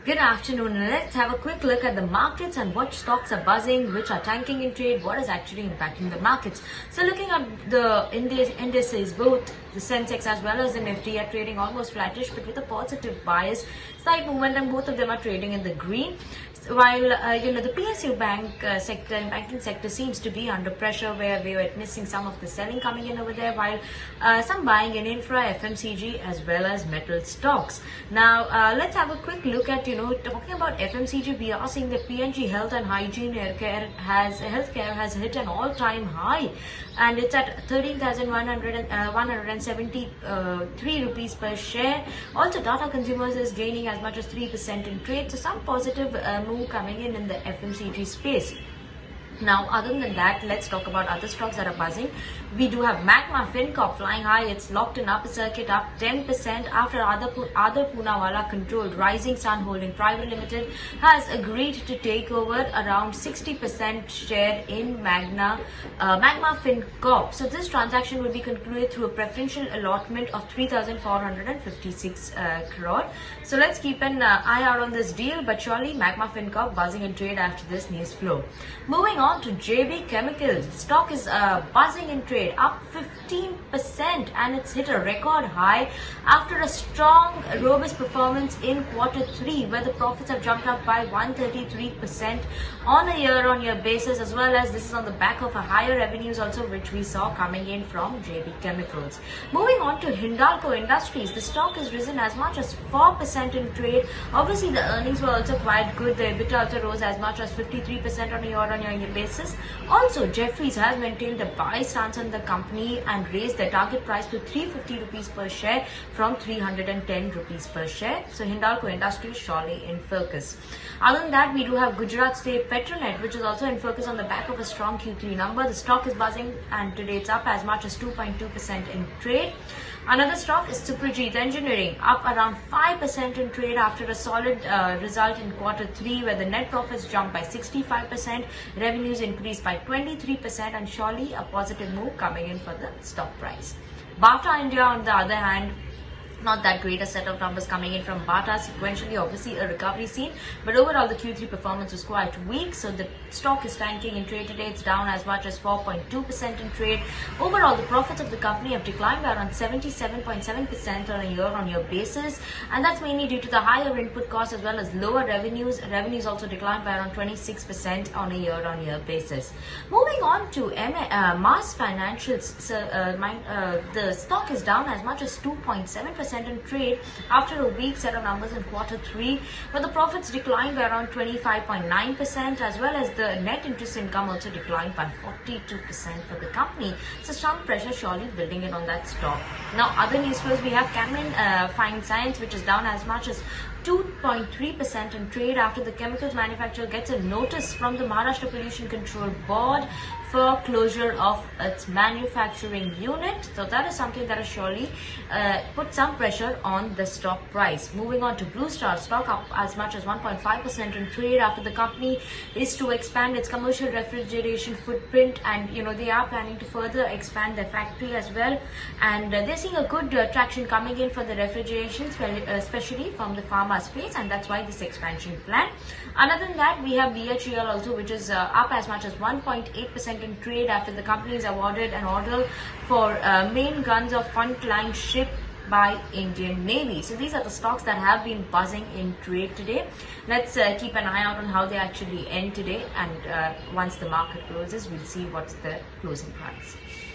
Good afternoon. Let's have a quick look at the markets and what stocks are buzzing, which are tanking in trade, what is actually impacting the markets. So looking at the indices, both the Sensex as well as the Nifty are trading almost flattish but with a positive bias. Slight movement and both of them are trading in the green. While the PSU banking sector seems to be under pressure, where we are witnessing some of the selling coming in over there, while some buying in infra, FMCG as well as metal stocks. Now let's have a quick look at talking about FMCG. We are seeing that P&G Health and Hygiene healthcare has hit an all-time high, and it's at 13,173 rupees per share. Also, Tata Consumer is gaining as much as 3% in trade. So some positive move coming in the FMCG space. Now, other than that, let's talk about other stocks that are buzzing. We do have Magma Fincorp flying high. It's locked in upper circuit, up 10% after Adar Poonawalla-controlled Rising Sun Holding Private Limited has agreed to take over around 60% share in Magma Fincorp. So this transaction will be concluded through a preferential allotment of 3,456 crore. So let's keep an eye out on this deal. But surely Magma Fincorp buzzing in trade after this news flow. Moving on to JB Chemicals. The stock is buzzing in trade, up 15%, and it's hit a record high after a strong, robust performance in Q3, where the profits have jumped up by 133% on a year-on-year basis, as well as this is on the back of a higher revenues also, which we saw coming in from JB Chemicals. Moving on to Hindalco Industries, the stock has risen as much as 4% in trade. Obviously, the earnings were also quite good. The EBITDA also rose as much as 53% on a year-on-year basis. Also, Jefferies has maintained a buy stance on the company and raised the target price to 350 rupees per share from 310 rupees per share. So Hindalco Industries surely in focus. Other than that, we do have Gujarat State Petronet, which is also in focus on the back of a strong Q3 number. The stock is buzzing and today it's up as much as 2.2% in trade. Another stock is Suprajit Engineering, up around 5% in trade after a solid result in Q3, where the net profits jumped by 65%, revenues increased by 23%, and surely a positive move coming in for the stock price. Bata India, on the other hand, not that great a set of numbers coming in from Bata. Sequentially, obviously a recovery seen, but overall the Q3 performance was quite weak, so the stock is tanking in trade today. It's down as much as 4.2% in trade. Overall, the profits of the company have declined by around 77.7% on a year-on-year basis, and that's mainly due to the higher input costs as well as lower revenues. Revenues also declined by around 26% on a year-on-year basis. Moving on to Mass Financials, the stock is down as much as 2.7% in trade after a weak set of numbers in Q3, but the profits declined by around 25.9%, as well as the net interest income also declined by 42% for the company. So some pressure surely building in on that stock. Now, other news flows, we have Camlin Fine Science, which is down as much as 2.3% in trade after the chemicals manufacturer gets a notice from the Maharashtra Pollution Control Board for closure of its manufacturing unit. So that is something that has surely put some pressure on the stock price. Moving on to Blue Star, stock up as much as 1.5% in trade after the company is to expand its commercial refrigeration footprint, and they are planning to further expand their factory as well, and they're seeing a good traction coming in for the refrigeration, especially from the pharma space, and that's why this expansion plan. Other than that, we have BHEL also, which is up as much as 1.8% in trade after the company is awarded an order for main guns of frontline ship by Indian Navy. So these are the stocks that have been buzzing in trade today. Let's keep an eye out on how they actually end today, and once the market closes, we'll see what's the closing price.